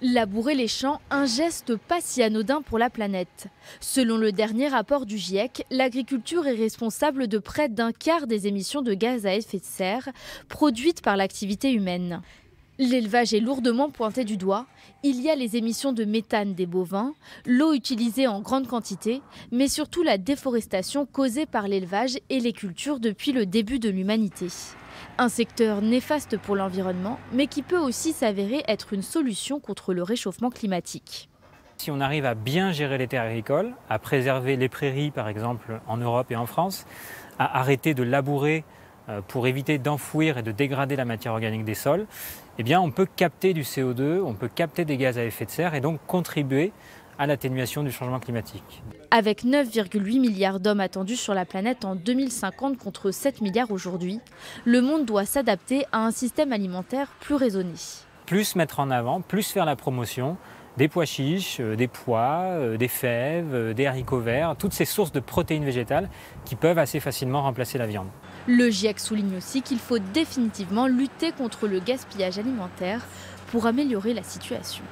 Labourer les champs, un geste pas si anodin pour la planète. Selon le dernier rapport du GIEC, l'agriculture est responsable de près d'un quart des émissions de gaz à effet de serre produites par l'activité humaine. L'élevage est lourdement pointé du doigt. Il y a les émissions de méthane des bovins, l'eau utilisée en grande quantité, mais surtout la déforestation causée par l'élevage et les cultures depuis le début de l'humanité. Un secteur néfaste pour l'environnement, mais qui peut aussi s'avérer être une solution contre le réchauffement climatique. Si on arrive à bien gérer les terres agricoles, à préserver les prairies par exemple en Europe et en France, à arrêter de labourer pour éviter d'enfouir et de dégrader la matière organique des sols, eh bien on peut capter du CO2, on peut capter des gaz à effet de serre et donc contribuer à l'atténuation du changement climatique. Avec 9,8 milliards d'hommes attendus sur la planète en 2050 contre 7 milliards aujourd'hui, le monde doit s'adapter à un système alimentaire plus raisonné. Plus mettre en avant, plus faire la promotion des pois chiches, des pois, des fèves, des haricots verts, toutes ces sources de protéines végétales qui peuvent assez facilement remplacer la viande. Le GIEC souligne aussi qu'il faut définitivement lutter contre le gaspillage alimentaire pour améliorer la situation.